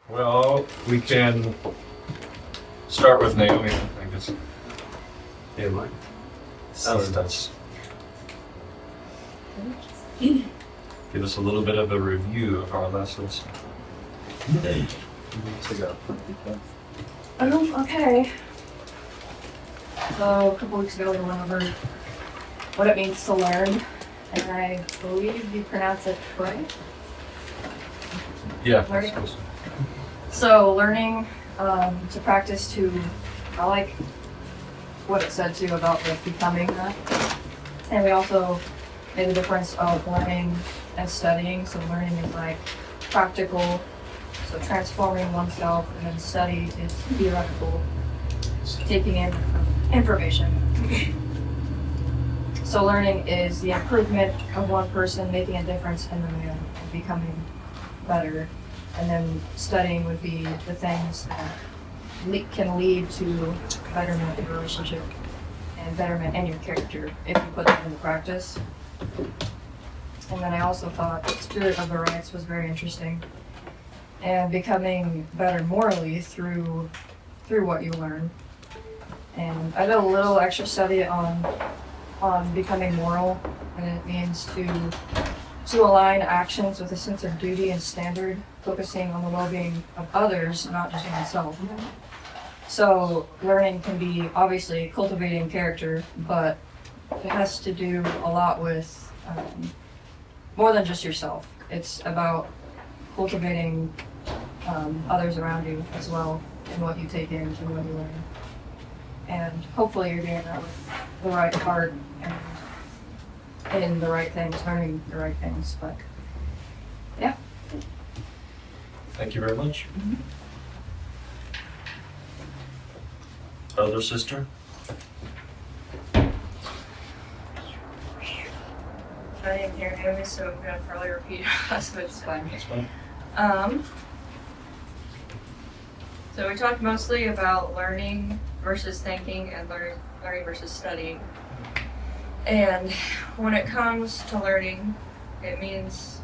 Well, we can start with Naomi, I guess. Yeah, mine. Does. Give us a little bit of a review of our lessons. Okay. So a couple weeks ago we went over what it means to learn, and I believe you pronounce it right. Yeah. Learning. So learning to practice to, I like what it said too about the becoming that. And we also made the difference of learning and studying. So learning is like practical, so transforming oneself, and then study is theoretical, taking in information. So learning is the improvement of one person making a difference in the man and becoming better. And then studying would be the things that can lead to betterment in a relationship and betterment in your character if you put them into practice. And then I also thought Spirit of the Rites was very interesting, and becoming better morally through what you learn. And I did a little extra study on becoming moral, and it means to align actions with a sense of duty and standard, focusing on the well-being of others, not just oneself. So learning can be obviously cultivating character, but it has to do a lot with more than just yourself. It's about cultivating others around you as well, and what you take in and what you learn. And hopefully you're doing that with the right heart and in the right things, learning the right things. But yeah. Thank you very much. Other sister? I didn't hear Naomi, so I'm gonna probably repeat us, but it's fine. That's fine. So we talked mostly about learning versus thinking and learning versus studying. And when it comes to learning, it means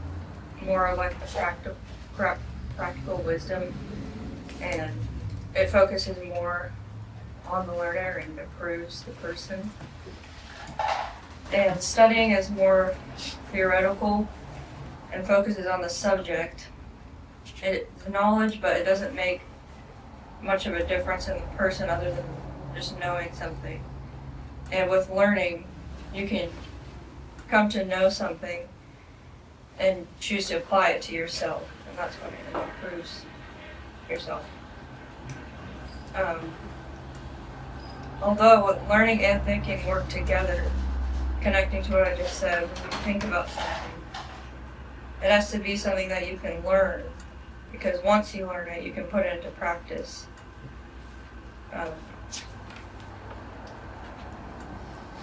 more like a practical wisdom, and it focuses more on the learner and improves the person. And studying is more theoretical and focuses on the subject. It's knowledge, but it doesn't make much of a difference in the person other than just knowing something. And with learning, you can come to know something and choose to apply it to yourself, and that's what it improves yourself. Although learning and thinking work together, connecting to what I just said, when you think about something, it has to be something that you can learn, because once you learn it, you can put it into practice. I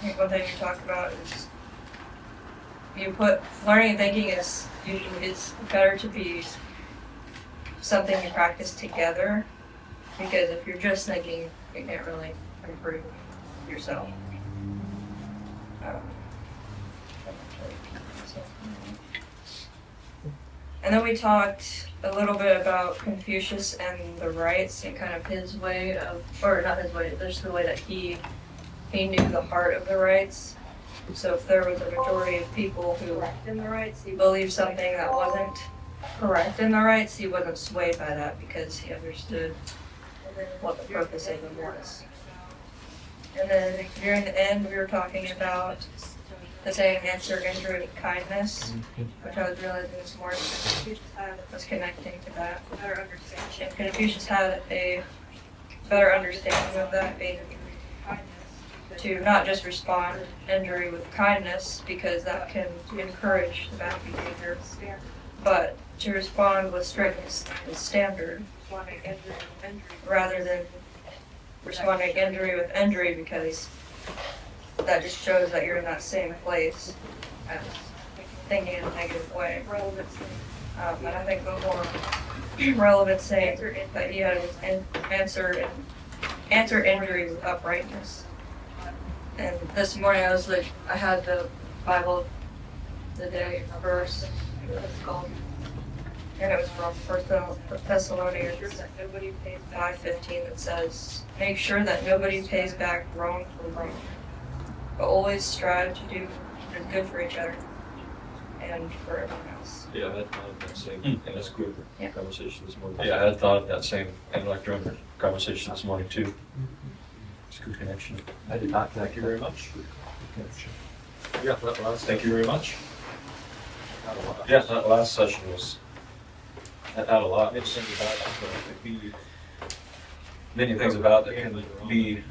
think one thing you talk about is learning and thinking is better to be something you practice together, because if you're just thinking, you can't really improve yourself. And then we talked a little bit about Confucius and the rites and kind of his way of, or not his way, just the way that he knew the heart of the rites. So if there was a majority of people who believed something that wasn't correct in the rites, he wasn't swayed by that because he understood what the purpose of them was. And then near the end, we were talking about the saying, answer injury with kindness, which I was realizing this morning was connecting to that. And Confucius had a better understanding of that, being to not just respond to injury with kindness, because that can encourage the bad behavior, but to respond with strictness and standard, rather than responding injury with injury, because that just shows that you're in that same place as thinking in a negative way. And I think the more relevant saying that he had was answer injury with uprightness. And this morning I had the Bible the day verse, it's called and it was from First Thessalonians 5:15 that says, "Make sure that nobody pays back wrong for wrong, but always strive to do what is good for each other and for everyone else." Yeah, I had thought of that same That's cool. Yeah. conversation this morning. Yeah, I had thought of that same intellect during conversation this morning too. It's a good connection. I did not. Thank you very much. Yeah, that last. Thank you very much. Not a lot. Yeah, that last session was, that had a lot. Interesting about it, but be Many things about that can be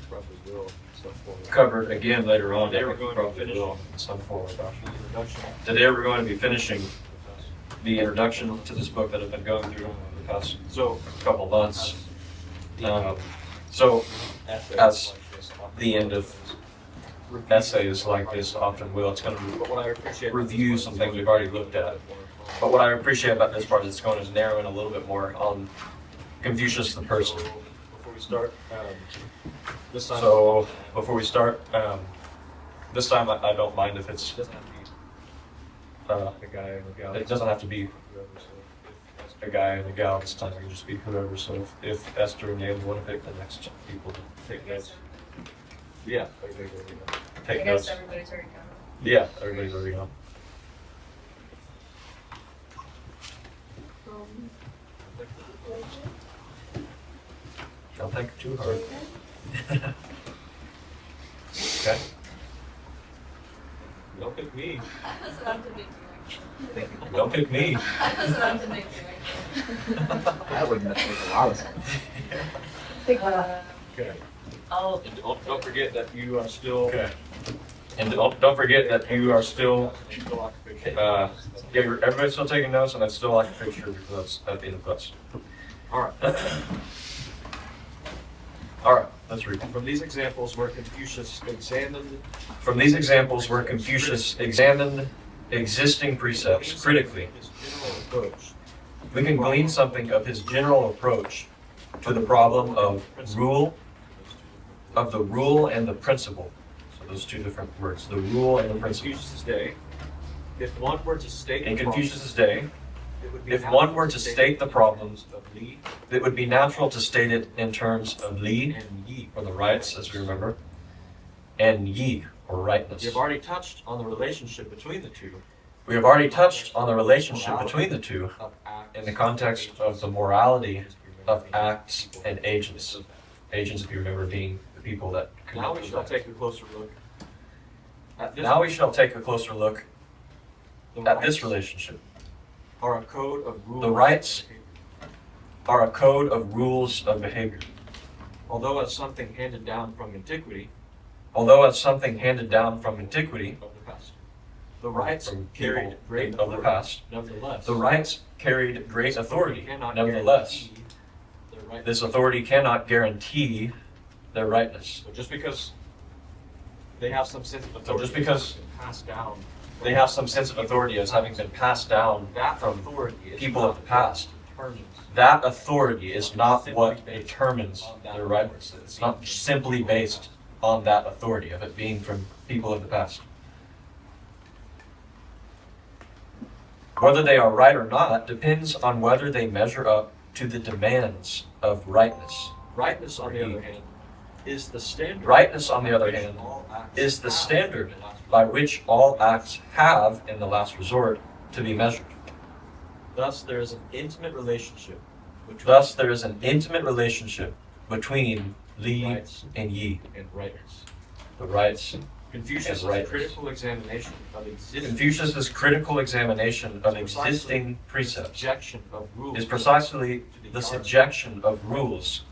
covered again later on. Today we're that we going to probably finish will in some form or fashion. the introduction. Today we're going to be finishing the introduction to this book that I've been going through over the past So, couple months. So as the end of essays like this often will, it's going but to what I appreciate review some things we've already looked at. But what I appreciate about this part is it's going to narrow in a little bit more on Confucius the person. Before we start, this time. So before we start, this time I don't mind if it's, It doesn't have to be a guy and a gal. it doesn't have to be a guy and a gal this time, it can just be whoever. So if Esther and Naomi want to pick the next people to take notes. Yeah. I Take guess notes. everybody's already gone. Yeah, everybody's already gone. Don't think too hard. Okay. Don't pick me. Don't pick me. That would make a lot of sense. Okay. Oh, And don't forget that you are still. Okay. And don't forget that you are still, Still occupation. yeah, everybody's still taking notes, and I'd still like a picture because that's at the end of class. All right. All right, let's read. From these examples where Confucius examined From these examples where Confucius examined existing precepts critically, his general approach, we can glean something of his general approach to the problem of the rule and the principle. So those two different words, the rule and the in principle. Confucius' day, if one were to state In the Confucius's day, problem, it would be if natural one were to state the problems, of Li it would be natural to state it in terms of li, and Yi. or the rights, as we remember, and yi, or rightness. We have already touched on the relationship between the two We have already touched on the relationship between the two of acts in the context of the morality of acts and agents. Agents, if you remember, being the people that commit Now we those shall acts. take a closer look at this. Now we shall take a closer look The at this rights relationship. are a code of rules. The rights are a code of rules of behavior. Although as something handed down from antiquity Although as something handed down from antiquity, of the past, the rights from carried people great of the authority. past, Nevertheless, the rights carried great this authority. cannot Nevertheless, guarantee their right. this authority cannot guarantee their rightness. So just because they have some sense of So authority, just because passed down, they have some sense of authority as having been passed down that from authority is people not of the past, what determines that authority is not what determines their rightness. It's not simply based on that authority of it being from people of the past. Whether they are right or not depends on whether they measure up to the demands of rightness. Rightness, on the other hand, is the standard. Rightness, on the other which hand, all acts is the have standard in the last by resort. which all acts have, in the last resort, to be measured. Thus, there is an intimate relationship between Thus, there is an intimate relationship between li rights and yi, and rightness. the rights. Confucius' And rightness. critical examination of existing Confucius's critical examination of existing precepts subjection of rules is precisely the subjection of rules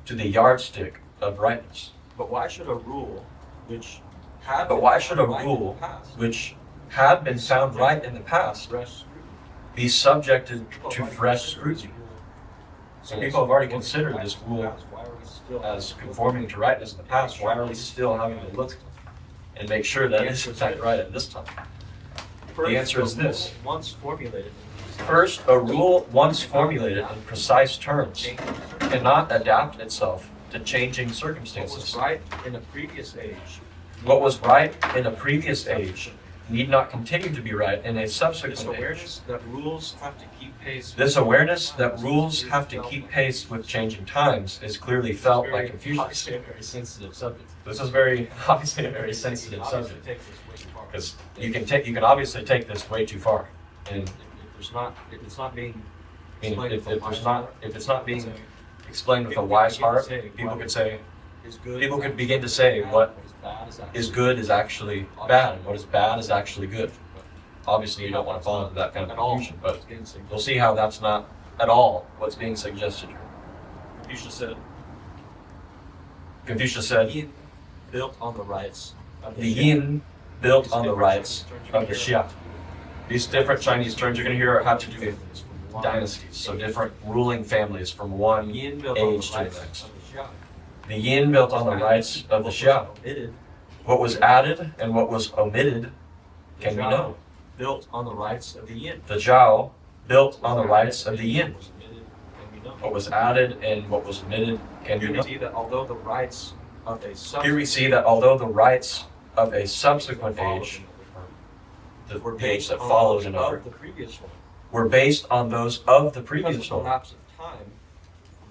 to the yardstick of rightness. But why should a rule which had But been why should a found right in rule the past which had been found right in the past fresh scrutiny? be subjected to fresh scrutiny? So people have already considered this rule Why are we still as conforming to rightness in the past. Why are we still having to look and make sure that it's in fact right at this time? First, answer is a rule this. Once formulated, First, a rule once formulated in precise terms cannot adapt itself to changing what was circumstances. right in a previous age What was right in a previous age need not continue to be right in a this subsequent age. awareness that rules have to keep This awareness that rules have to keep pace with changing times is clearly felt by Confucius. Obviously a very sensitive subject. This is obviously a very sensitive subject, because you can obviously take this way too far. And If it's not being I mean, explained if with a wise heart, it's not being explained with a wise heart, people could begin to say what is good is actually bad, and what is bad is actually good. Obviously, you don't want to fall into that kind of confusion, but you'll see how that's not at all what's being suggested here. Confucius said, Yin built on the rights of the yin built on the rights of the xia. These different Chinese terms you're going to hear have to do with dynasties, so different ruling families from one age to the next. The yin built on the rights of the xia. What was added and what was omitted can be known. Built on the rights of the yin. The Zhao built on the rights of the yin. What was added and what was omitted can be Here we known. see that although the rights of a Here we see that although the rights of a subsequent age, the age that followed another, the previous one, were based on those of the because previous of the one. lapse of time,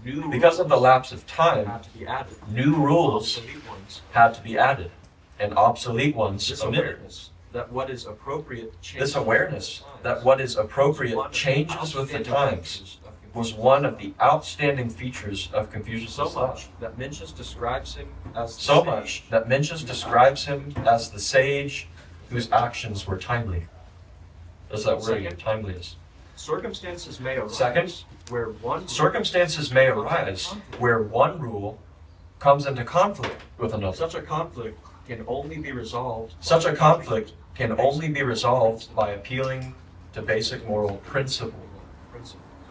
new Because of the rules lapse of time, had to be added. new rules Obsolete ones. had to be added, and obsolete ones This omitted. awareness that what is appropriate changes This awareness with the that times what is appropriate was one of the changes with the outstanding times features of was Confucius. one of the outstanding features of Confucius' So thought. much that Mencius describes him as the So sage much that Mencius describes him as the sage whose actions were timely. That's that word again, timeliness. Circumstances may arise Second, where one circumstances may arise where one rule comes into conflict with another. such a conflict can only be resolved Such a conflict can only be resolved by appealing to basic moral principle.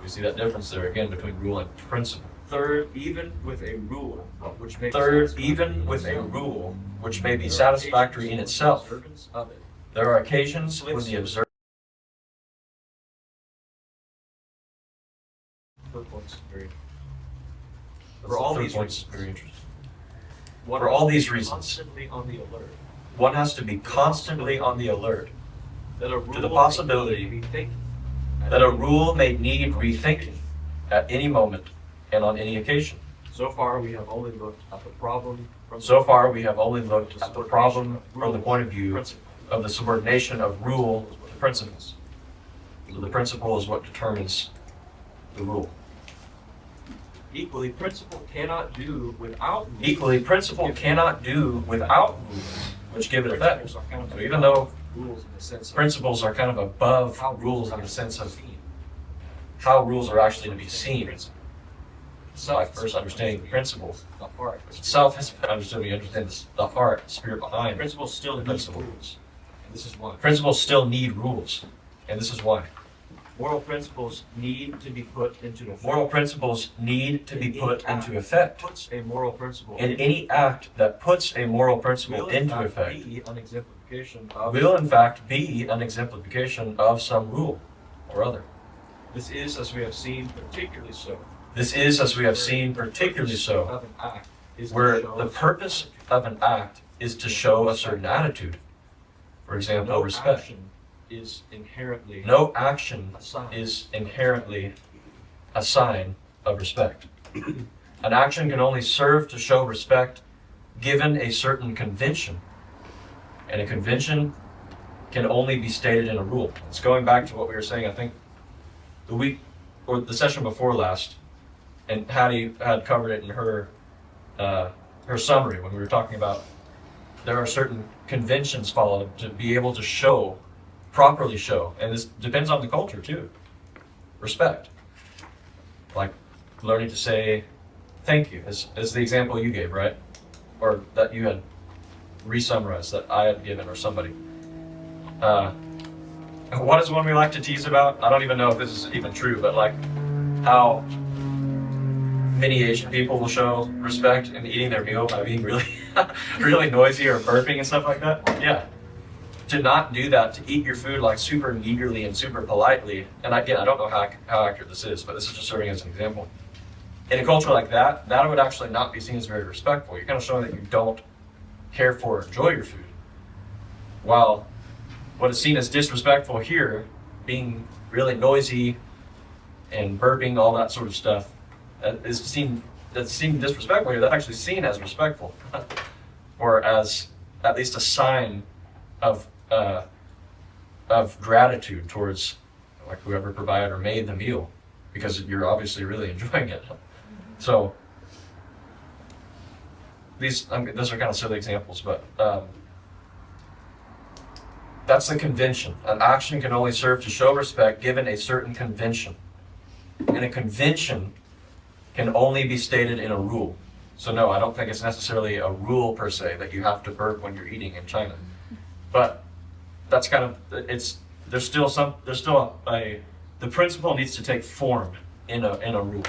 We see that difference there again between rule and principle. Third, even with a rule which may Third, even with a rule which may be satisfactory in itself, observance of it. there are occasions when the observance Third point's very. For all these reasons, very interesting. one For all must be these reasons, constantly on the alert one has to be constantly on the alert that a rule to the possibility may need rethinking that a rule may need rethinking at any moment and on any occasion. So far, we have only looked at the problem from So far, we have only looked at the problem from the point of view principle. of the subordination of rule to principles. So the principle is what determines the rule. Equally, principle cannot do without rules. Equally, principle cannot do without rules which give it effect. Principles are kind of So even though rules in the sense of principles are kind of above how rules in the sense of seen. how rules are actually to be seen. So like first understanding the principles. The heart. Itself has been understood. We understand the heart, the spirit behind Principles still the need principle. rules. And this is why. Principles still need rules, and this is why. Moral principles need to be put into effect. Moral principles need to be put into effect. Puts a moral principle And any act that puts a moral principle will in into fact effect be an exemplification of will in fact be an exemplification of some rule or other. This is, as we have seen, particularly so. This is, as we have seen, particularly so, Of an act is to where show the purpose of an act is to show a certain attitude. For example, no respect. action is inherently No action a sign. is inherently a sign of respect. An action can only serve to show respect given a certain convention. And a convention can only be stated in a rule. It's going back to what we were saying, I think, the week or the session before last, and Hattie had covered it in her summary when we were talking about there are certain conventions followed to be able to show, properly show, and this depends on the culture too. Respect. Like learning to say thank you, as the example you gave, right? Or that you had re-summarized that I had given or somebody. What is one we like to tease about? I don't even know if this is even true, but like how many Asian people will show respect in eating their meal by being really, really noisy or burping and stuff like that. Yeah. To not do that, to eat your food like super meagerly and super politely. And again, I don't know how accurate this is, but this is just serving as an example. In a culture like that, that would actually not be seen as very respectful. You're kind of showing that you don't care for or enjoy your food. While what is seen as disrespectful here, being really noisy and burping, all that sort of stuff, that's seen disrespectful here. That's actually seen as respectful, or as at least a sign of gratitude towards like whoever provided or made the meal, because you're obviously really enjoying it. So those are kind of silly examples, but that's the convention. An action can only serve to show respect given a certain convention. And a convention can only be stated in a rule. So no, I don't think it's necessarily a rule per se that you have to burp when you're eating in China. But that's kind of, the principle needs to take form in a rule.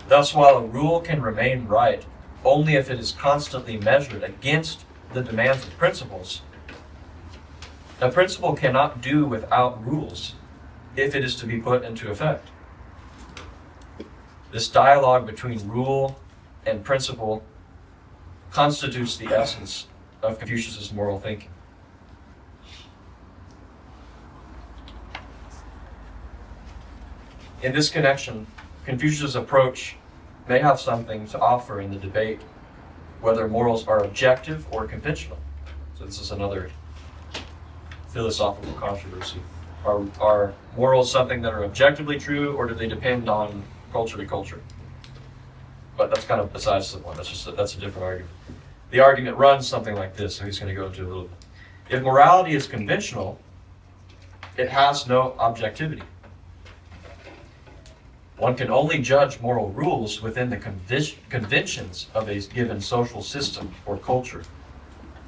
Thus, while a rule can remain right only if it is constantly measured against the demands of principles, a principle cannot do without rules if it is to be put into effect. This dialogue between rule and principle constitutes the essence of Confucius's moral thinking. In this connection, Confucius' approach may have something to offer in the debate whether morals are objective or conventional. So this is another philosophical controversy. Are morals something that are objectively true, or do they depend on culture to culture? But that's kind of besides the point. That's a different argument. The argument runs something like this, so he's going to go into a little bit. If morality is conventional, it has no objectivity. One can only judge moral rules within the conventions of a given social system or culture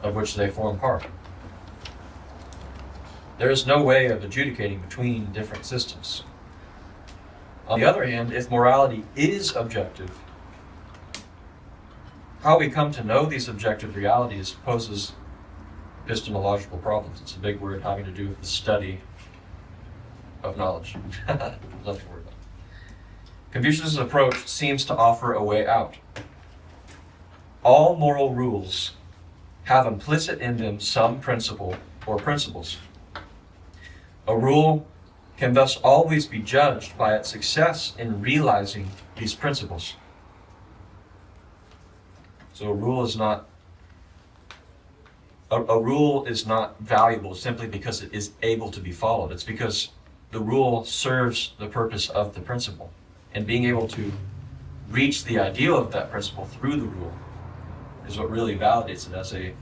of which they form part. There is no way of adjudicating between different systems. On the other hand, if morality is objective, how we come to know these objective realities poses epistemological problems. It's a big word having to do with the study of knowledge. Nothing to worry about. Confucius' approach seems to offer a way out. All moral rules have implicit in them some principle or principles. A rule can thus always be judged by its success in realizing these principles. So a rule is not valuable simply because it is able to be followed. It's because the rule serves the purpose of the principle. And being able to reach the ideal of that principle through the rule is what really validates it as a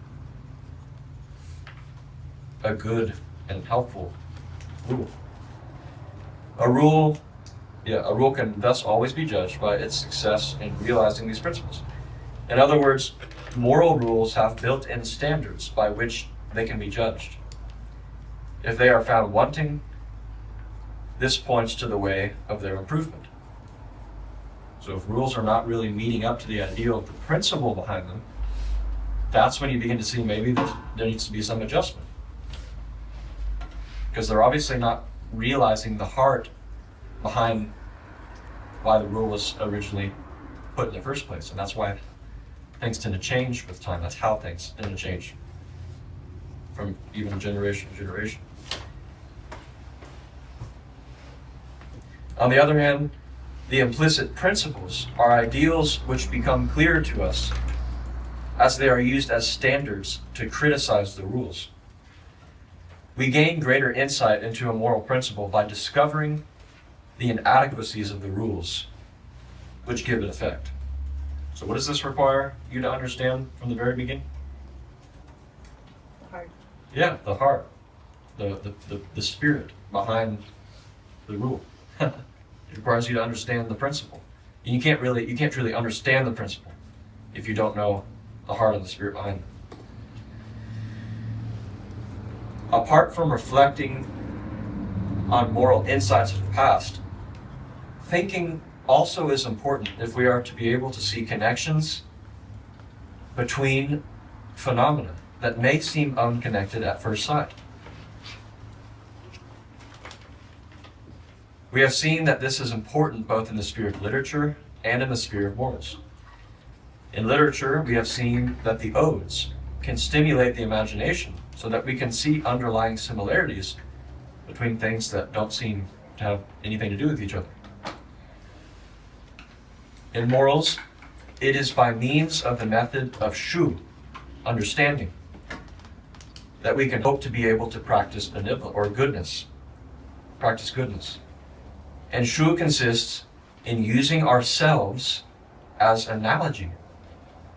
good and helpful rule. A rule can thus always be judged by its success in realizing these principles. In other words, moral rules have built-in standards by which they can be judged. If they are found wanting, this points to the way of their improvement. So if rules are not really meeting up to the ideal of the principle behind them, that's when you begin to see maybe there needs to be some adjustment. Because they're obviously not realizing the heart behind why the rule was originally put in the first place. And that's why things tend to change with time. That's how things tend to change from even generation to generation. On the other hand, the implicit principles are ideals which become clearer to us as they are used as standards to criticize the rules. We gain greater insight into a moral principle by discovering the inadequacies of the rules which give it effect. So what does this require you to understand from the very beginning? The heart. Yeah, the heart, the spirit behind the rule. It requires you to understand the principle. And you can't really understand the principle if you don't know the heart and the spirit behind it. Apart from reflecting on moral insights of the past, thinking also is important if we are to be able to see connections between phenomena that may seem unconnected at first sight. We have seen that this is important both in the sphere of literature and in the sphere of morals. In literature, we have seen that the odes can stimulate the imagination so that we can see underlying similarities between things that don't seem to have anything to do with each other. In morals, it is by means of the method of shu, understanding, that we can hope to be able to practice benevolence or goodness, practice goodness. And shu consists in using ourselves as analogy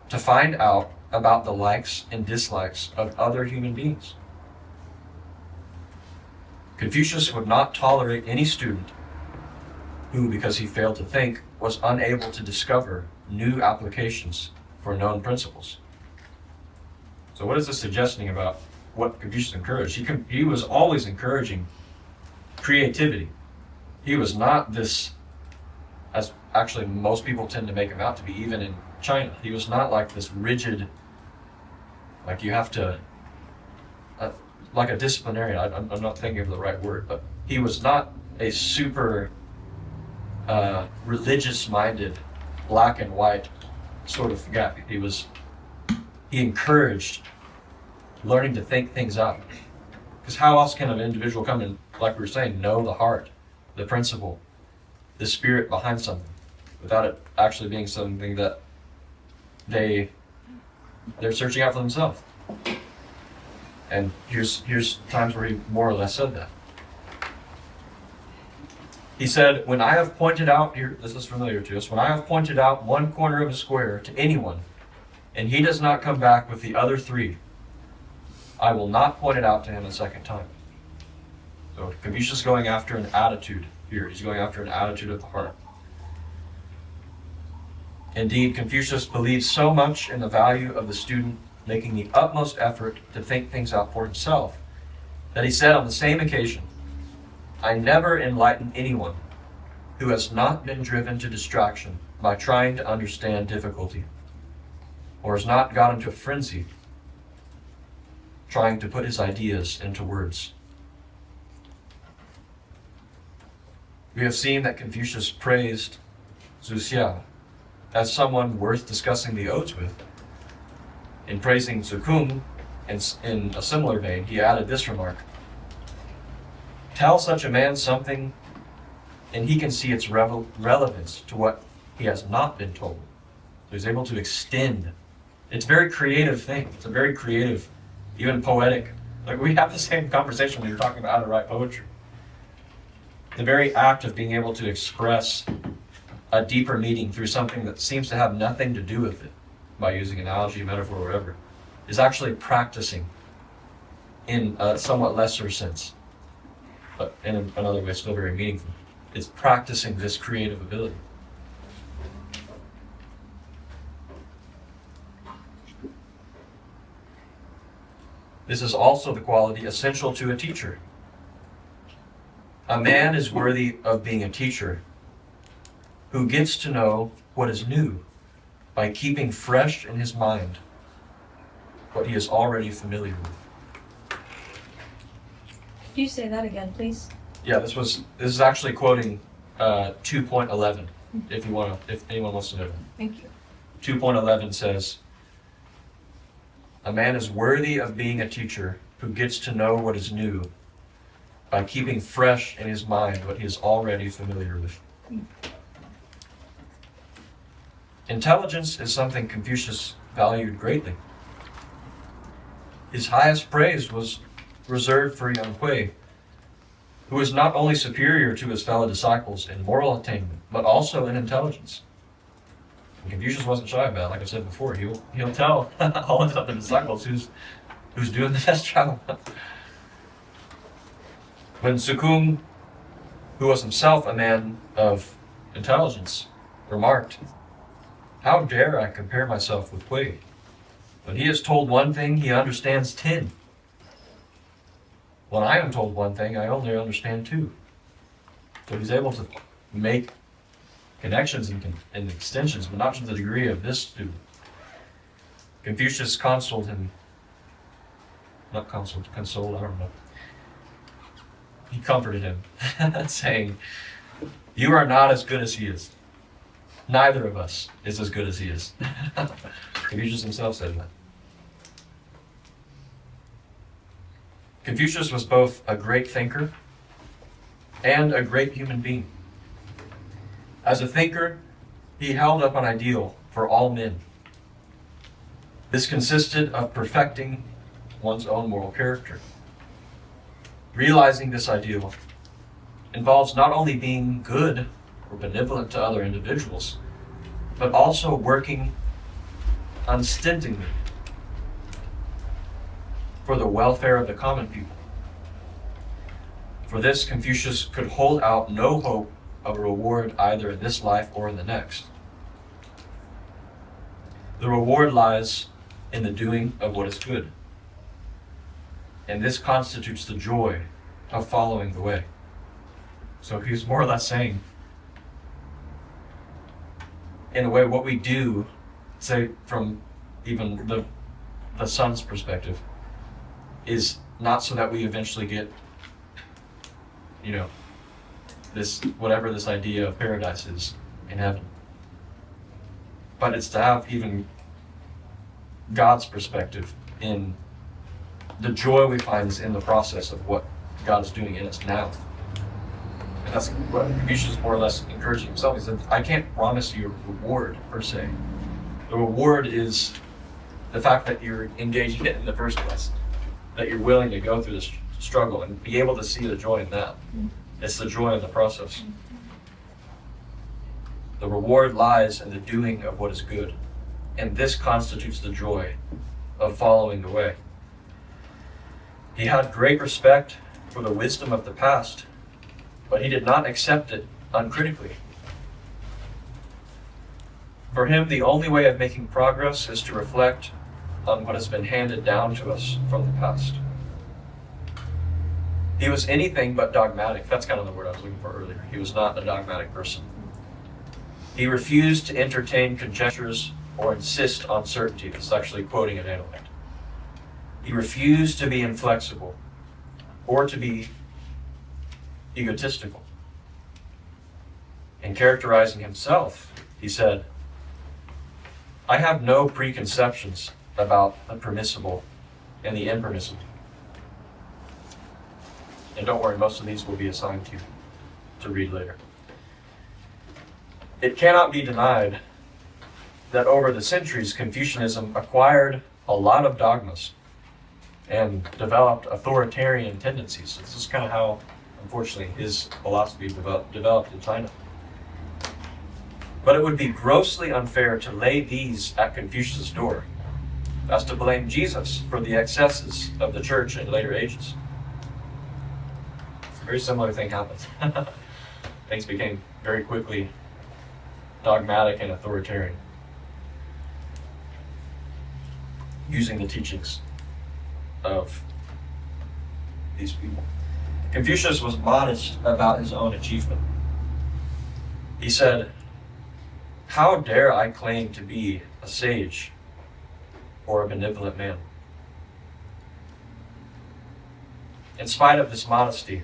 to find out about the likes and dislikes of other human beings. Confucius would not tolerate any student who, because he failed to think, was unable to discover new applications for known principles. So what is this suggesting about what Confucius encouraged? He was always encouraging creativity. He was not this, as actually most people tend to make him out to be, even in China. He was not like this rigid, like you have to, like a disciplinarian. I'm not thinking of the right word, but he was not a super religious-minded, black and white sort of guy. He encouraged learning to think things out. Because how else can an individual come and, like we were saying, know the heart, the principle, the spirit behind something, without it actually being something that they're searching out for themselves? And here's times where he more or less said that. He said, when I have pointed out, here, this is familiar to us, when I have pointed out one corner of a square to anyone, and he does not come back with the other three, I will not point it out to him a second time. So Confucius is going after an attitude here. He's going after an attitude of the heart. Indeed, Confucius believes so much in the value of the student making the utmost effort to think things out for himself that he said on the same occasion, I never enlighten anyone who has not been driven to distraction by trying to understand difficulty, or has not got into a frenzy trying to put his ideas into words. We have seen that Confucius praised Zhu Xia as someone worth discussing the odes with. In praising Zhu Kung, in a similar vein, he added this remark: tell such a man something, and he can see its relevance to what he has not been told. So he's able to extend. It's a very creative thing. It's a very creative, even poetic. Like we have the same conversation when you're talking about how to write poetry. The very act of being able to express a deeper meaning through something that seems to have nothing to do with it, by using analogy, metaphor, or whatever, is actually practicing in a somewhat lesser sense, but in another way still very meaningful. It's practicing this creative ability. This is also the quality essential to a teacher. A man is worthy of being a teacher who gets to know what is new by keeping fresh in his mind what he is already familiar with. Could you say that again, please? Yeah, this is actually quoting 2.11. If anyone wants to know that. Thank you. 2.11 says, a man is worthy of being a teacher who gets to know what is new by keeping fresh in his mind what he is already familiar with. Intelligence is something Confucius valued greatly. His highest praise was reserved for Yang Hui, who is not only superior to his fellow disciples in moral attainment, but also in intelligence. And Confucius wasn't shy about it. Like I said before, he'll tell all of the disciples who's doing the best job. When Zhu Kung, who was himself a man of intelligence, remarked, how dare I compare myself with Hui? When he is told one thing, he understands 10. When I am told one thing, I only understand 2. So he's able to make connections and extensions, but not to the degree of this student. Confucius consoled, I don't know. He comforted him, saying, you are not as good as he is. Neither of us is as good as he is. Confucius himself said that. Confucius was both a great thinker and a great human being. As a thinker, he held up an ideal for all men. This consisted of perfecting one's own moral character. Realizing this ideal involves not only being good or benevolent to other individuals, but also working unstintingly for the welfare of the common people. For this, Confucius could hold out no hope of a reward either in this life or in the next. The reward lies in the doing of what is good, and this constitutes the joy of following the way. So he's more or less saying, in a way, what we do, say from even the son's perspective, is not so that we eventually get, this, whatever this idea of paradise is in heaven. But it's to have even God's perspective in the joy we find is in the process of what God is doing in us now. And that's what Confucius is more or less encouraging himself. He said, I can't promise you a reward per se. The reward is the fact that you're engaging it in the first place, that you're willing to go through this struggle and be able to see the joy in that. It's the joy of the process. The reward lies in the doing of what is good, and this constitutes the joy of following the way. He had great respect for the wisdom of the past, but he did not accept it uncritically. For him, the only way of making progress is to reflect on what has been handed down to us from the past. He was anything but dogmatic. That's kind of the word I was looking for earlier. He was not a dogmatic person. He refused to entertain conjectures or insist on certainty. This is actually quoting an intellect. He refused to be inflexible or to be egotistical. In characterizing himself, he said, I have no preconceptions about the permissible and the impermissible. And don't worry, most of these will be assigned to you to read later. It cannot be denied that over the centuries, Confucianism acquired a lot of dogmas and developed authoritarian tendencies. This is kind of how, unfortunately, his philosophy developed in China. But it would be grossly unfair to lay these at Confucius' door, as to blame Jesus for the excesses of the church in later ages. A very similar thing happened. Things became very quickly dogmatic and authoritarian, using the teachings of these people. Confucius was modest about his own achievement. He said, how dare I claim to be a sage or a benevolent man? In spite of this modesty,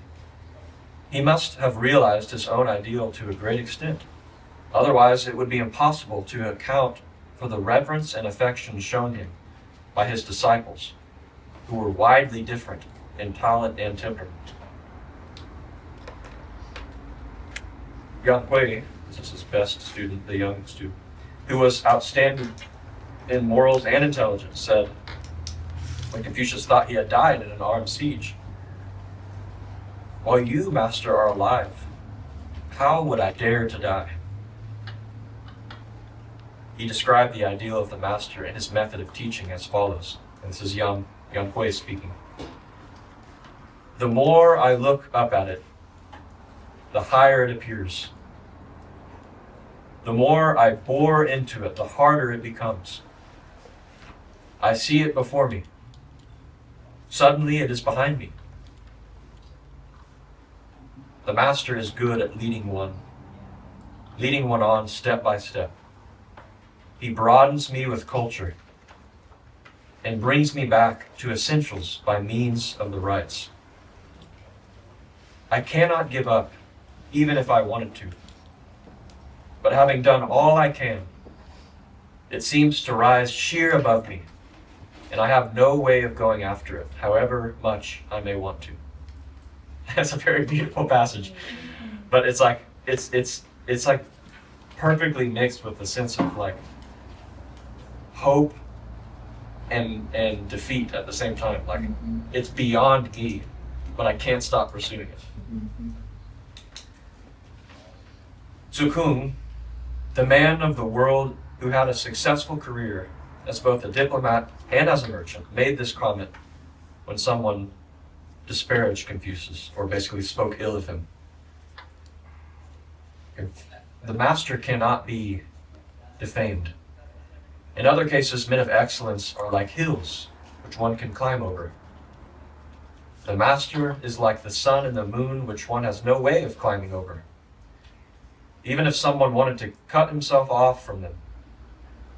he must have realized his own ideal to a great extent. Otherwise, it would be impossible to account for the reverence and affection shown him by his disciples, who were widely different in talent and temperament. Yang Hui, this is his best student, the young student, who was outstanding in morals and intelligence, said, when Confucius thought he had died in an armed siege, while you, master, are alive, how would I dare to die? He described the ideal of the master and his method of teaching as follows. And this is Yang Hui speaking. The more I look up at it, the higher it appears. The more I bore into it, the harder it becomes. I see it before me. Suddenly it is behind me. The master is good at leading one on step by step. He broadens me with culture and brings me back to essentials by means of the rites. I cannot give up, even if I wanted to. But having done all I can, it seems to rise sheer above me, and I have no way of going after it, however much I may want to. It's a very beautiful passage, but it's like it's like perfectly mixed with the sense of like hope and defeat at the same time. Like it's beyond me, but I can't stop pursuing it. Zukung, the man of the world who had a successful career as both a diplomat and as a merchant, made this comment when someone disparaged Confucius or basically spoke ill of him. The master cannot be defamed. In other cases, men of excellence are like hills which one can climb over. The master is like the sun and the moon which one has no way of climbing over. Even if someone wanted to cut himself off from them,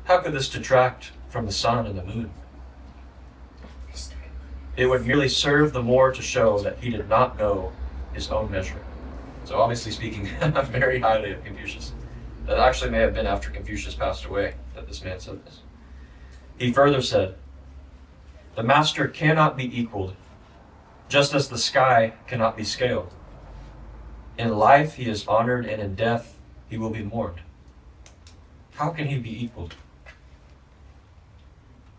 how could this detract from the sun and the moon? It would merely serve the more to show that he did not know his own measure. So obviously speaking very highly of Confucius. That actually may have been after Confucius passed away that this man said this. He further said, the master cannot be equaled, just as the sky cannot be scaled. In life he is honored, and in death he will be mourned. How can he be equaled?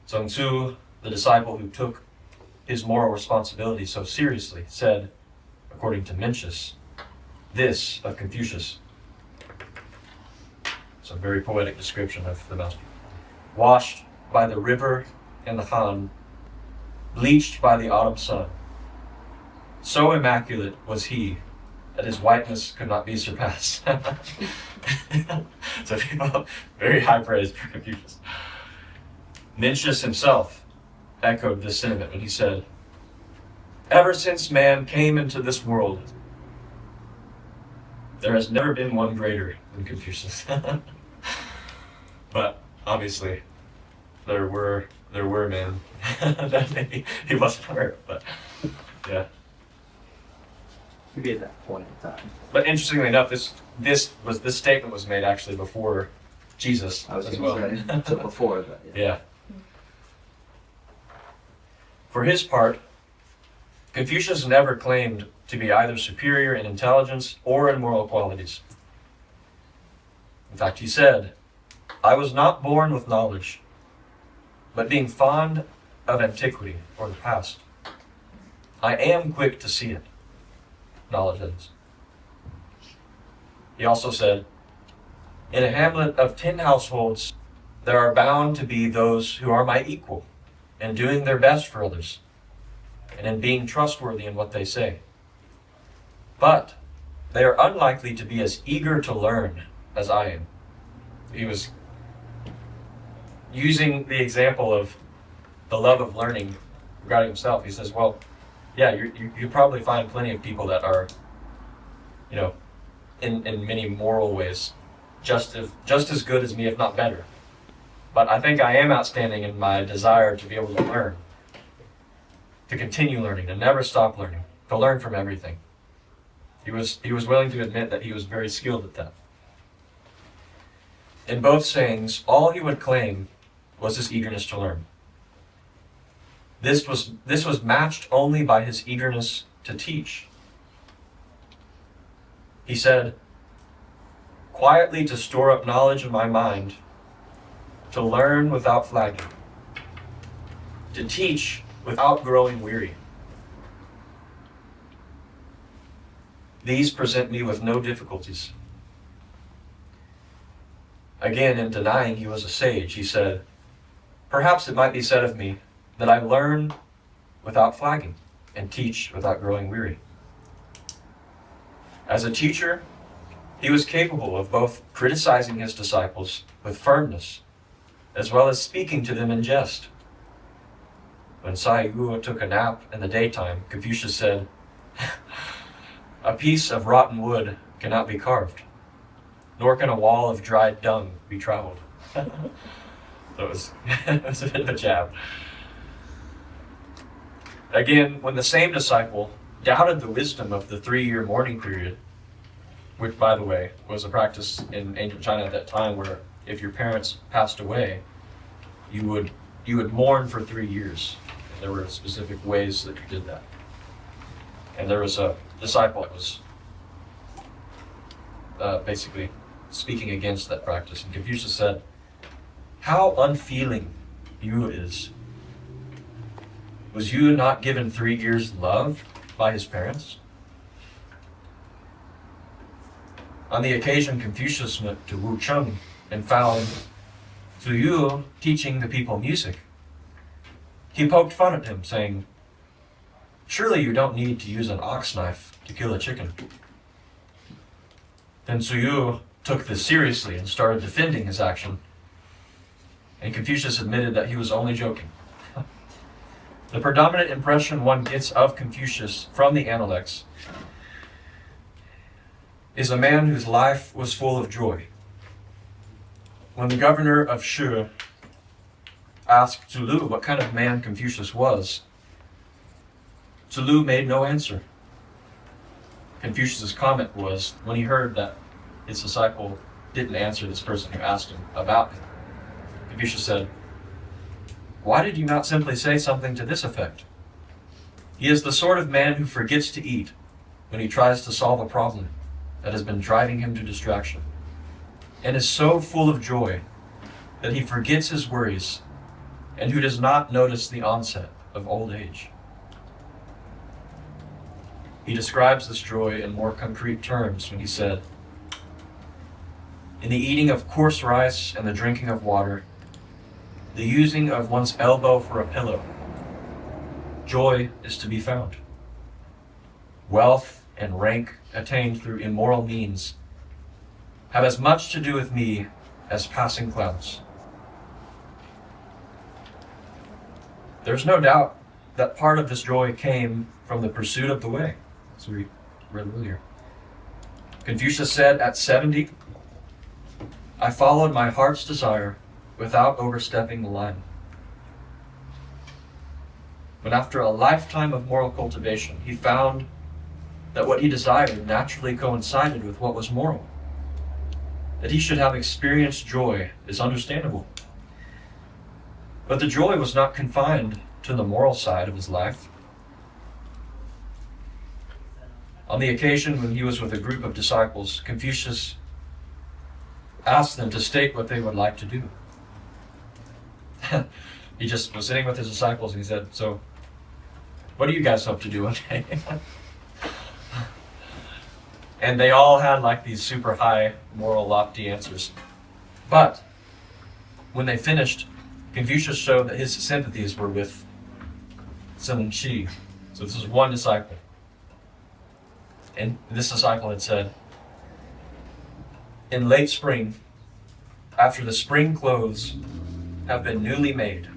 Sun Tzu, the disciple who took his moral responsibility so seriously, said, according to Mencius, this of Confucius. It's a very poetic description of the master. Washed by the river and the Han, bleached by the autumn sun. So immaculate was he that his whiteness could not be surpassed. So people, very high praise for Confucius. Mencius himself echoed this sentiment when he said, ever since man came into this world, there has never been one greater than Confucius. But obviously, there were men that maybe he wasn't aware of, but yeah. Maybe at that point in time. But interestingly enough, this statement was made actually before Jesus I was as going well. to say, so before that. Yeah. For his part, Confucius never claimed to be either superior in intelligence or in moral qualities. In fact, he said, I was not born with knowledge, but being fond of antiquity or the past, I am quick to see it. Knowledge is. He also said, in a hamlet of 10 households, there are bound to be those who are my equal in doing their best for others and in being trustworthy in what they say. But they are unlikely to be as eager to learn as I am. He was using the example of the love of learning regarding himself. He says, well, yeah, you probably find plenty of people that are, in many moral ways, just as good as me, if not better. But I think I am outstanding in my desire to be able to learn, to continue learning, to never stop learning, to learn from everything. He was willing to admit that he was very skilled at that. In both sayings, all he would claim was his eagerness to learn. This was matched only by his eagerness to teach. He said, quietly to store up knowledge in my mind, to learn without flagging, to teach without growing weary. These present me with no difficulties. Again, in denying he was a sage, he said, perhaps it might be said of me that I learn without flagging and teach without growing weary. As a teacher, he was capable of both criticizing his disciples with firmness, as well as speaking to them in jest. When Sai Guo took a nap in the daytime, Confucius said, a piece of rotten wood cannot be carved, nor can a wall of dried dung be traveled. So it was a bit of a jab. Again, when the same disciple doubted the wisdom of the 3-year mourning period, which, by the way, was a practice in ancient China at that time where if your parents passed away, you would mourn for 3 years. There were specific ways that you did that. And there was a disciple that was basically speaking against that practice. And Confucius said, "How unfeeling you is. Was you not given 3 years' love by his parents?" On the occasion, Confucius went to Wu Cheng and found Zu Yu teaching the people music. He poked fun at him, saying, "Surely you don't need to use an ox knife to kill a chicken." Then Zu Yu took this seriously and started defending his action, and Confucius admitted that he was only joking. The predominant impression one gets of Confucius from the Analects is a man whose life was full of joy. When the governor of Shu asked Zulu what kind of man Confucius was, Zulu made no answer. Confucius' comment was, when he heard that his disciple didn't answer this person who asked him about him, Confucius said, "Why did you not simply say something to this effect? He is the sort of man who forgets to eat when he tries to solve a problem that has been driving him to distraction, and is so full of joy that he forgets his worries, and who does not notice the onset of old age." He describes this joy in more concrete terms when he said, "In the eating of coarse rice and the drinking of water, the using of one's elbow for a pillow, joy is to be found. Wealth and rank attained through immoral means have as much to do with me as passing clouds." There's no doubt that part of this joy came from the pursuit of the way, as we read earlier. Confucius said, "At 70, I followed my heart's desire without overstepping the line." But after a lifetime of moral cultivation, he found that what he desired naturally coincided with what was moral. That he should have experienced joy is understandable. But the joy was not confined to the moral side of his life. On the occasion when he was with a group of disciples, Confucius asked them to state what they would like to do. He just was sitting with his disciples and he said, "So, what do you guys hope to do one day?" And they all had like these super high, moral, lofty answers. But when they finished, Confucius showed that his sympathies were with Sun Shi. So this was one disciple. And this disciple had said, "In late spring, after the spring clothes have been newly made,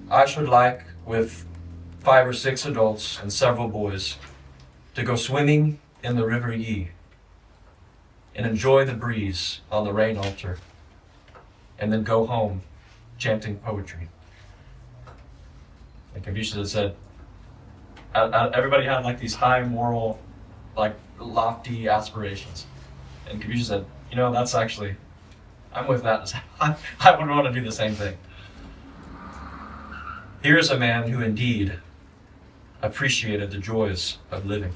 I should like, with 5 or 6 adults and several boys, to go swimming in the river Yi and enjoy the breeze on the rain altar, and then go home chanting poetry." And Confucius had said, everybody had like these high moral, like lofty aspirations. And Confucius said, that's actually, I'm with that. I would want to do the same thing. Here's a man who indeed appreciated the joys of living.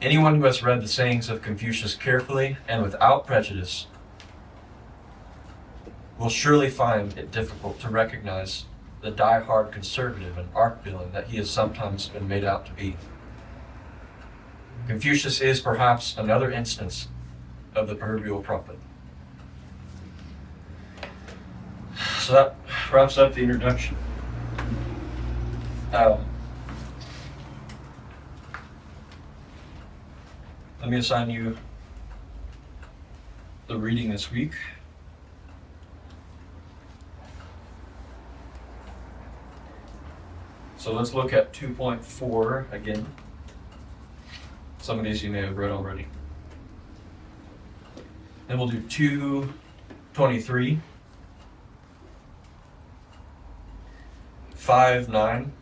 Anyone who has read the sayings of Confucius carefully and without prejudice will surely find it difficult to recognize the die-hard conservative and art-villain that he has sometimes been made out to be. Confucius is perhaps another instance of the proverbial prophet. So that wraps up the introduction. Let me assign you the reading this week. So let's look at 2.4 again. Some of these you may have read already. Then we'll do 2.23, 5.9,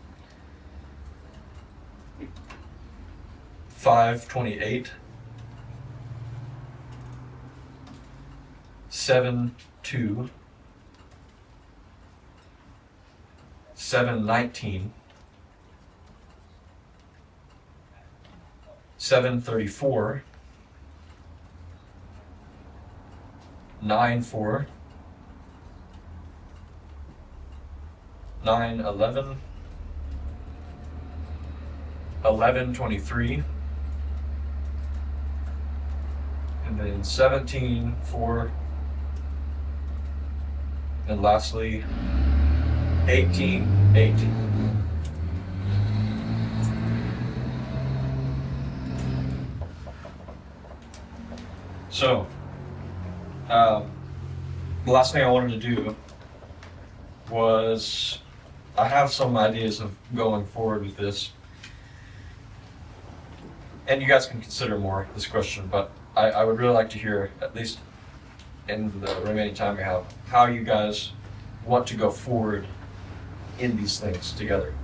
5.28, 7.2, 7.19, 734, 9:4, 9:11, 11:23, and then 17:4, and lastly 18:18. So, the last thing I wanted to do was, I have some ideas of going forward with this. And you guys can consider more this question, but I would really like to hear, at least in the remaining time we have, how you guys want to go forward in these things together.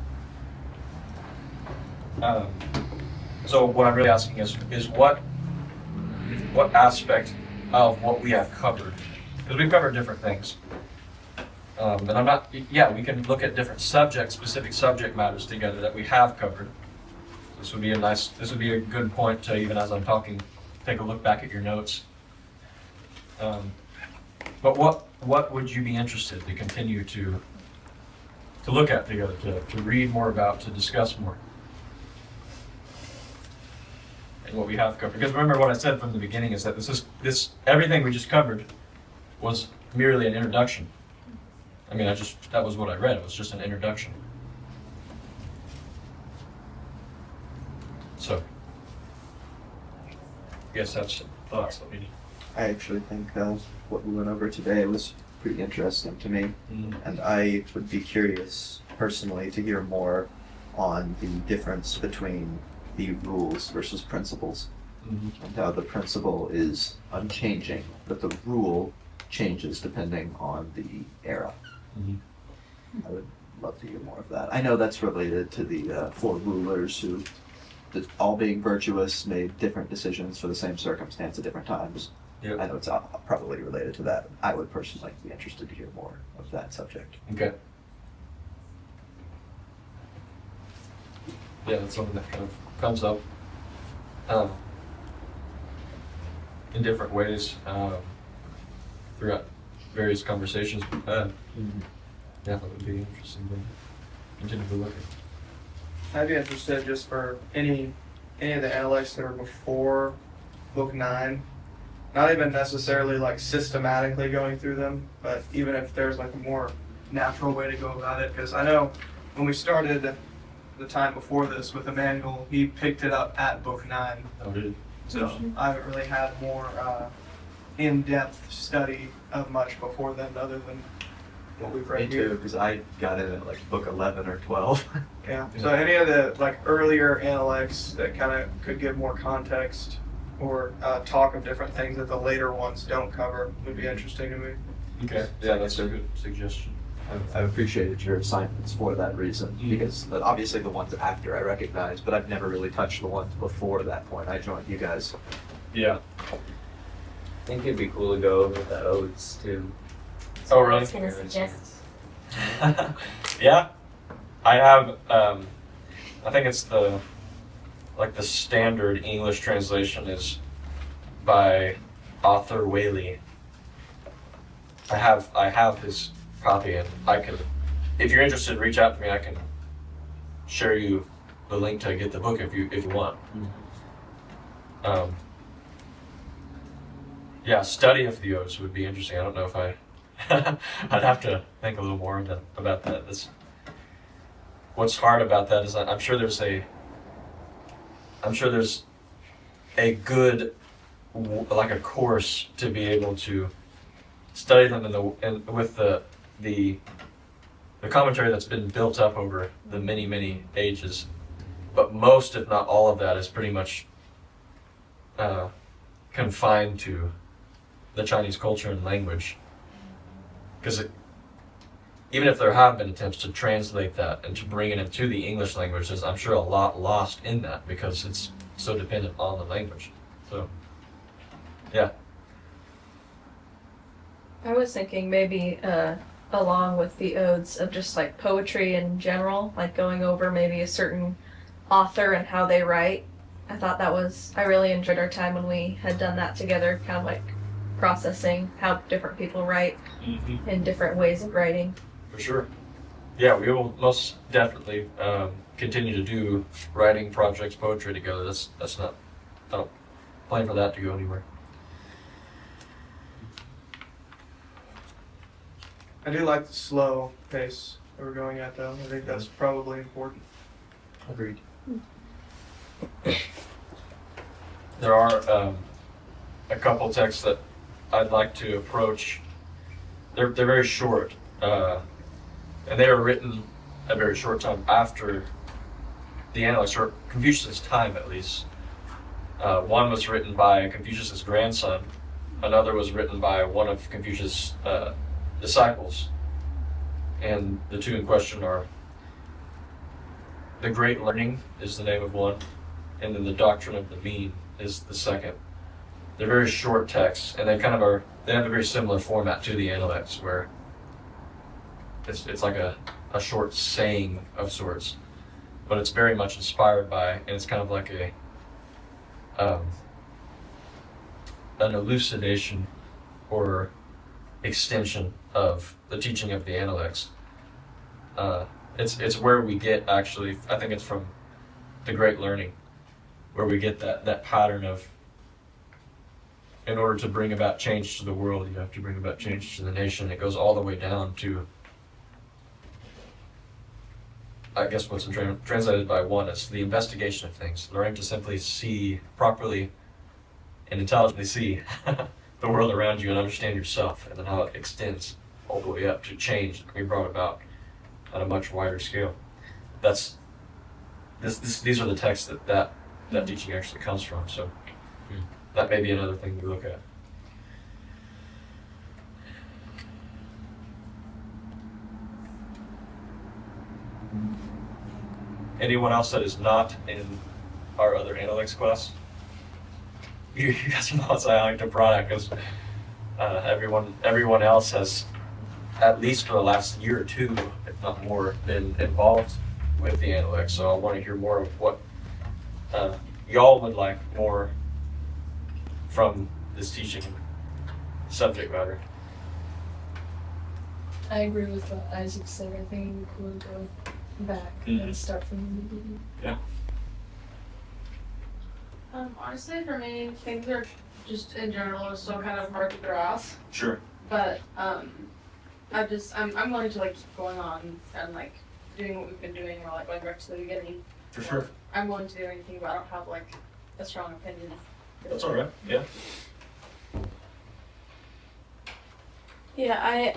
So what I'm really asking is what aspect of what we have covered, because we've covered different things. And I'm not, yeah, we can look at different specific subject matters together that we have covered. This would be a good point to, even as I'm talking, take a look back at your notes. But what would you be interested to continue to look at together, to read more about, to discuss more? And what we have covered. Because remember what I said from the beginning is that this everything we just covered was merely an introduction. I mean, that was what I read. It was just an introduction. So, I guess that's some thoughts. I actually think what we went over today was pretty interesting to me, and I would be curious personally to hear more on the difference between the rules versus principles, and how the principle is unchanging, but the rule changes depending on the era. I would love to hear more of that. I know that's related to the four rulers who, all being virtuous, made different decisions for the same circumstance at different times. Yep. I know it's probably related to that. I would personally be interested to hear more of that subject. Okay. Yeah, that's something that kind of comes up in different ways throughout various conversations we've had. Yeah, that would be interesting to continue to look at. I'd be interested just for any of the analytes that are before book 9, not even necessarily like systematically going through them, but even if there's like a more natural way to go about it. Because I know when we started the time before this with Emmanuel, he picked it up at book 9. Oh, really? So I haven't really had more in-depth study of much before then, other than what we've read Me here. too, because I got in at like book 11 or 12. Yeah. So any of the like earlier analects that kind of could give more context or talk of different things that the later ones don't cover would be interesting to me. Okay. Yeah, that's a good suggestion. I've appreciated your assignments for that reason, because obviously the ones after I recognize, but I've never really touched the ones before that point. I joined you guys. Yeah. I think it'd be cool to go over the odes too. Oh, I really? was gonna suggest. Yeah, I have. I think it's the standard English translation is by Arthur Whaley. I have his copy, and I can, if you're interested, reach out to me. I can share you the link to get the book if you want. Yeah, study of the odes would be interesting. I don't know if I'd have to think a little more about that. What's hard about that is I'm sure there's a good like a course to be able to study them with the commentary that's been built up over the many ages, but most, if not all of that, is pretty much confined to the Chinese culture and language. Because even if there have been attempts to translate that and to bring it into the English language, there's, I'm sure, a lot lost in that because it's so dependent on the language. So, yeah. I was thinking maybe along with the odes of just like poetry in general, like going over maybe a certain author and how they write, I thought I really enjoyed our time when we had done that together, kind of like processing how different people write and different ways of writing. For sure. Yeah, we will most definitely continue to do writing projects, poetry together. That's not, I don't plan for that to go anywhere. I do like the slow pace that we're going at, though. I think that's probably important. Agreed. There are a couple texts that I'd like to approach. They're very short, and they were written a very short time after the Analects, or Confucius' time at least. One was written by Confucius' grandson. Another was written by one of Confucius' disciples. And the two in question are The Great Learning is the name of one, and then The Doctrine of the Mean is the second. They're very short texts, and they have a very similar format to the Analects, where it's like a short saying of sorts, but it's very much inspired by, and it's kind of like an elucidation or extension of the teaching of the Analects. It's where we get, actually, I think it's from The Great Learning, where we get that pattern of, in order to bring about change to the world, you have to bring about change to the nation. It goes all the way down to, I guess what's translated by one is the investigation of things, learning to simply see properly and intelligently see the world around you and understand yourself, and then how it extends all the way up to change that can be brought about at a much wider scale. These are the texts that teaching actually comes from. So that may be another thing to look at. Anyone else that is not in our other Analects class? You guys know I like to product, because everyone else has, at least for the last year or two, if not more, been involved with the Analects. So I want to hear more of what y'all would like more from this teaching subject matter. I agree with what Isaac said. I think it would be cool to go back and start from the beginning. Yeah. Honestly, for me, things are just in general are still kind of hard to grasp. Sure. But I'm willing to like keep going on and like doing what we've been doing, or like going back to the beginning. For sure. I'm willing to do anything, but I don't have like a strong opinion. That's all right. Yeah. Yeah,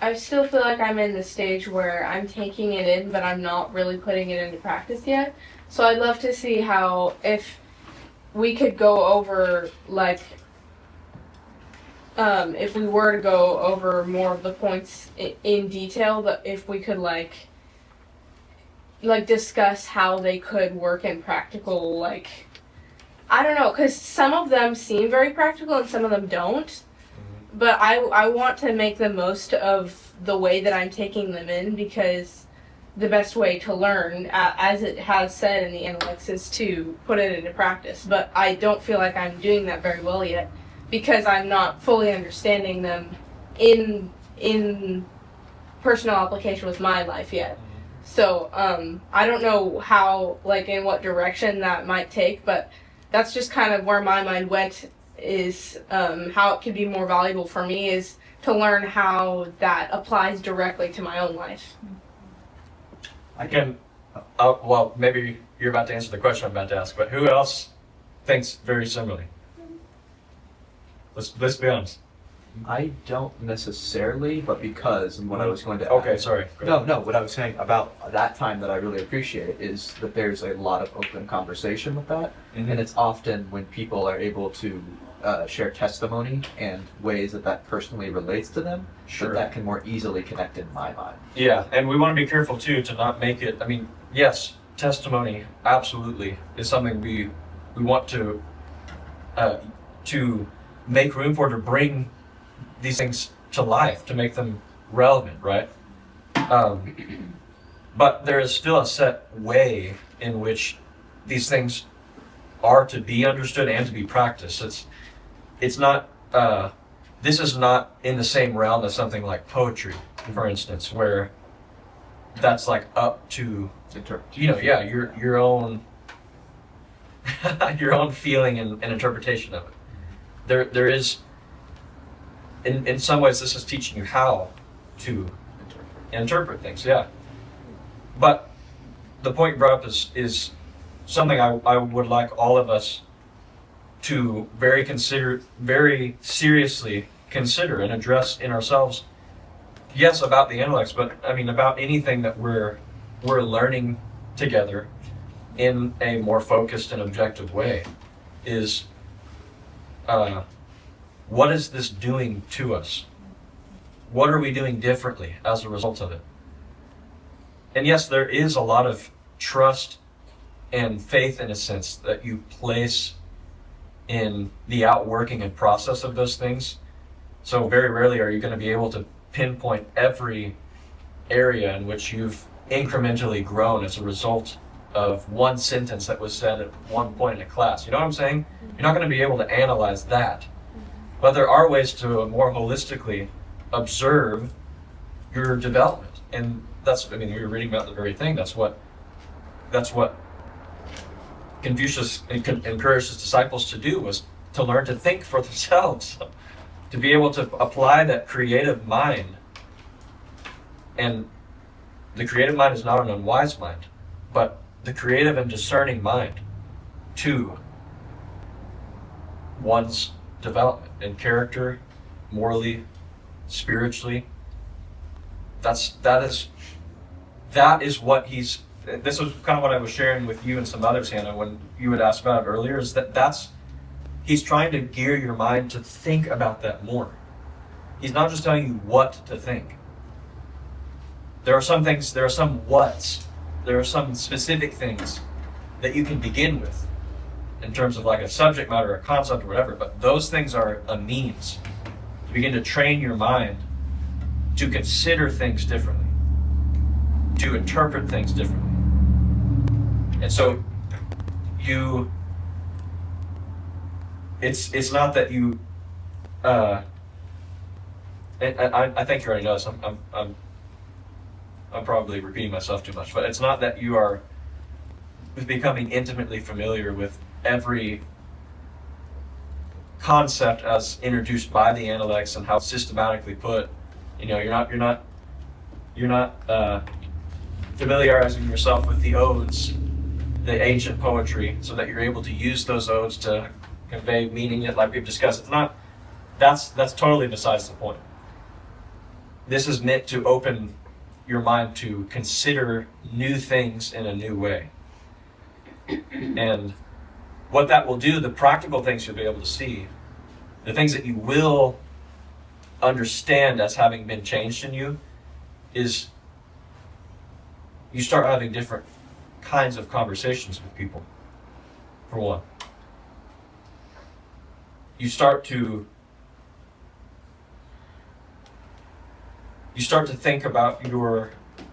I still feel like I'm in the stage where I'm taking it in, but I'm not really putting it into practice yet. So I'd love to see how, if we could go over, like, if we were to go over more of the points in detail, that if we could, like discuss how they could work in practical, like, I don't know, because some of them seem very practical and some of them don't. But I want to make the most of the way that I'm taking them in, because the best way to learn, as it has said in the Analects, is to put it into practice. But I don't feel like I'm doing that very well yet, because I'm not fully understanding them in personal application with my life yet. So I don't know how, like, in what direction that might take, but that's just kind of where my mind went, is how it could be more valuable for me is to learn how that applies directly to my own life. Again, well, maybe you're about to answer the question I'm about to ask, but who else thinks very similarly? Let's be honest. I don't necessarily, but because, and what I was going to Okay, add, sorry. Go ahead. No, what I was saying about that time that I really appreciate is that there's a lot of open conversation with that, and it's often when people are able to share testimony and ways that personally relates to them, Sure. that can more easily connect in my mind. Yeah, and we want to be careful too to not make it. I mean, yes, testimony absolutely is something we want to make room for, to bring these things to life, to make them relevant, right? But there is still a set way in which these things are to be understood and to be practiced. It's not. This is not in the same realm as something like poetry, for instance, where that's like up to your own your own feeling and interpretation of it. There is in some ways this is teaching you how to interpret things, yeah. But the point you brought up is something I would like all of us to very seriously consider and address in ourselves. Yes, about the intellects, but I mean about anything that we're learning together in a more focused and objective way. Is what is this doing to us? What are we doing differently as a result of it? And yes, there is a lot of trust and faith, in a sense, that you place in the outworking and process of those things. So very rarely are you going to be able to pinpoint every area in which you've incrementally grown as a result of one sentence that was said at one point in a class. You know what I'm saying? You're not going to be able to analyze that. But there are ways to more holistically observe your development. And that's, I mean, we were reading about the very thing. That's what Confucius encouraged his disciples to do, was to learn to think for themselves, to be able to apply that creative mind. And the creative mind is not an unwise mind, but the creative and discerning mind to one's development in character, morally, spiritually. That is what he's. This was kind of what I was sharing with you and some others, Hannah, when you had asked about it earlier. Is that's he's trying to gear your mind to think about that more. He's not just telling you what to think. There are some things. There are some whats. There are some specific things that you can begin with in terms of like a subject matter, a concept, or whatever. But those things are a means to begin to train your mind to consider things differently, to interpret things differently. And so it's not that you, I think you already know this, I'm probably repeating myself too much, but it's not that you are becoming intimately familiar with every concept as introduced by the intellects and how systematically put. You know, you're not familiarizing yourself with the odes, the ancient poetry, so that you're able to use those odes to convey meaning that, like we've discussed. It's not. That's totally besides the point. This is meant to open your mind to consider new things in a new way. And what that will do, the practical things you'll be able to see, the things that you will understand as having been changed in you, is you start having different kinds of conversations with people, for one. You start to think about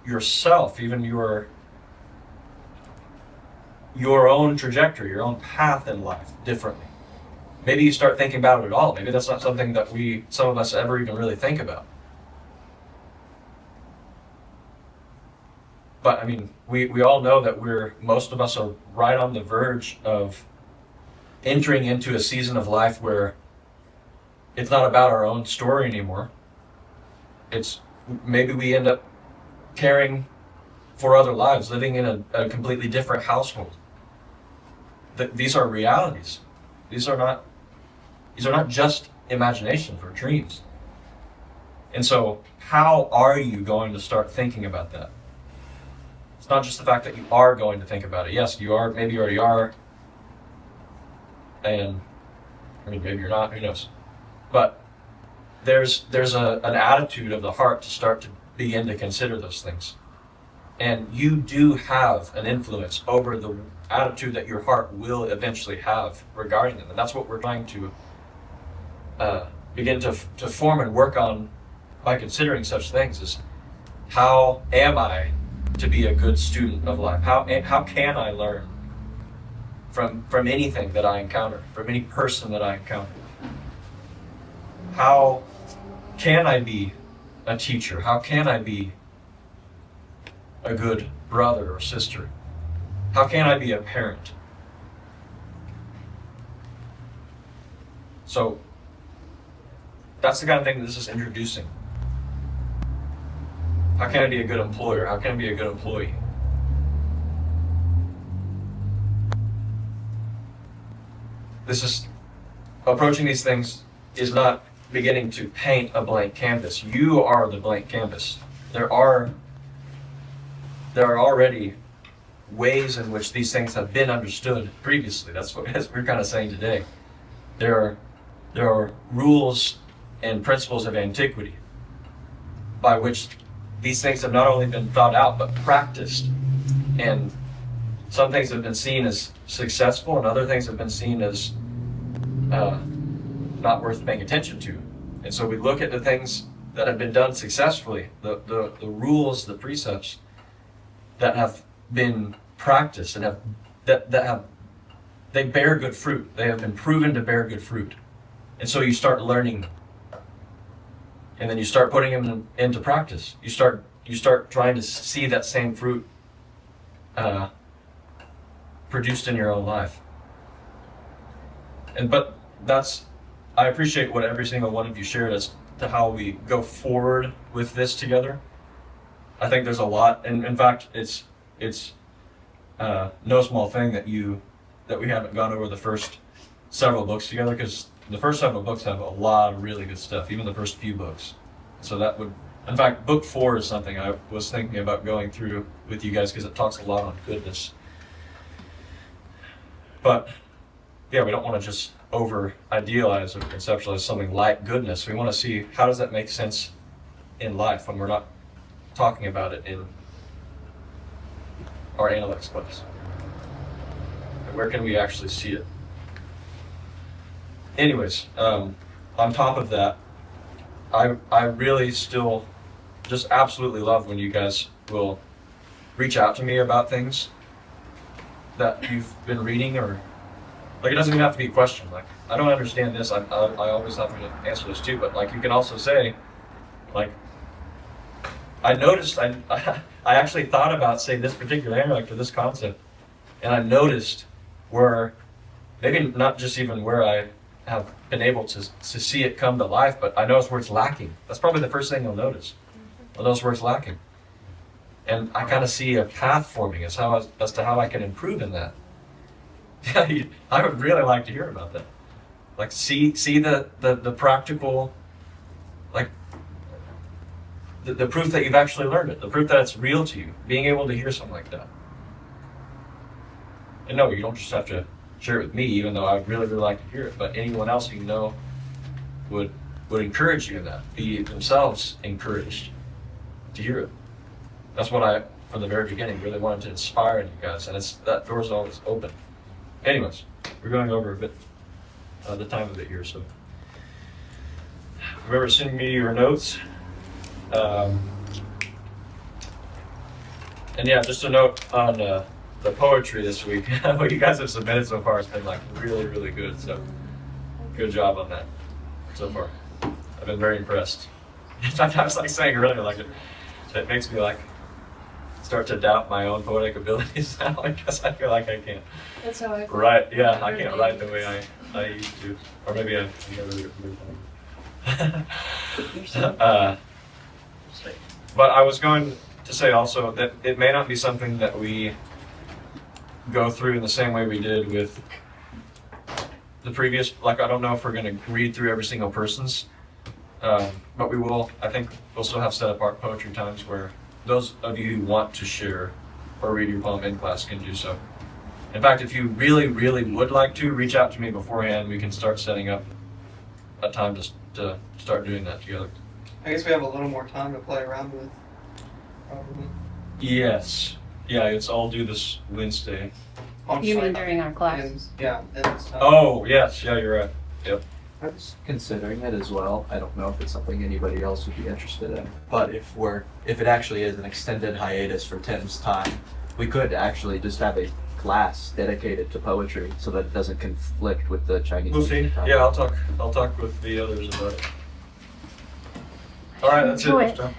yourself, even your own trajectory, your own path in life differently. Maybe you start thinking about it at all. Maybe that's not something that some of us ever even really think about. But I mean, we all know that most of us are right on the verge of entering into a season of life where it's not about our own story anymore. It's maybe we end up caring for other lives, living in a completely different household. These are realities. These are not just imaginations or dreams. And so, how are you going to start thinking about that? It's not just the fact that you are going to think about it. Yes, you are. Maybe you already are. And I mean, maybe you're not. Who knows? But there's an attitude of the heart to start to begin to consider those things. And you do have an influence over the attitude that your heart will eventually have regarding them. And that's what we're trying to begin to form and work on by considering such things, is how am I to be a good student of life? How can I learn from anything that I encounter, from any person that I encounter. How can I be a teacher? How can I be a good brother or sister? How can I be a parent? So that's the kind of thing that this is introducing. How can I be a good employer? How can I be a good employee? This is approaching these things is not beginning to paint a blank canvas. You are the blank canvas. There are already ways in which these things have been understood previously. That's what we're kind of saying today. There are rules and principles of antiquity by which these things have not only been thought out but practiced. And some things have been seen as successful and other things have been seen as not worth paying attention to. And so we look at the things that have been done successfully, the rules, the precepts that have been practiced and they bear good fruit. They have been proven to bear good fruit. And so you start learning, and then you start putting them into practice. You start trying to see that same fruit produced in your own life. But I appreciate what every single one of you shared as to how we go forward with this together. I think there's a lot, and in fact, it's no small thing that we haven't gone over the first several books together, because the first several books have a lot of really good stuff, even the first few books. So that would, in fact, book 4 is something I was thinking about going through with you guys because it talks a lot on goodness. But yeah, we don't want to just over idealize or conceptualize something like goodness. We want to see how does that make sense in life when we're not talking about it in our analytics class. Where can we actually see it? Anyways, on top of that, I really still just absolutely love when you guys will reach out to me about things that you've been reading, or like it doesn't even have to be a question. Like, I don't understand this. I always have to answer this too. But like, you can also say, like, I noticed I actually thought about say this particular analytic or this concept, and I noticed where maybe not just even where I have been able to see it come to life, but I noticed where it's lacking. That's probably the first thing you'll notice. You'll notice where it's lacking. And I kind of see a path forming as to how I can improve in that. I would really like to hear about that. Like see the practical, like the proof that you've actually learned it, the proof that it's real to you, being able to hear something like that. And no, you don't just have to share it with me, even though I'd really, really like to hear it, but anyone else you know would encourage you in that, be themselves encouraged to hear it. That's what I, from the very beginning, really wanted to inspire you guys, and that door's always open. Anyways, we're going over a bit, the time of it here, so remember sending me your notes. And yeah, just a note on the poetry this week. What you guys have submitted so far has been like really, really good. So good job on that so far. I've been very impressed. In fact, I was like saying earlier, like it makes me like start to doubt my own poetic abilities now because I feel like I can't. That's how I feel. Write. Yeah, I can't write the way I used to, or maybe I never really. But I was going to say also that it may not be something that we go through in the same way we did with the previous, like I don't know if we're going to read through every single person's, but we will, I think we'll still have set apart poetry times where those of you who want to share or read your poem in class can do so. In fact, if you really, really would like to, reach out to me beforehand. We can start setting up a time to start doing that together. I guess we have a little more time to play around with, probably. Yes. Yeah, it's all due this Wednesday. You mean during our classes? Yeah. Oh, yes. Yeah, you're right. Yep. I was considering it as well. I don't know if it's something anybody else would be interested in. But if it actually is an extended hiatus for Tim's time, we could actually just have a class dedicated to poetry so that it doesn't conflict with the Chinese. We'll see. topic. Yeah, I'll talk with the others about it. All right, that's it. Enjoy Let's it. done.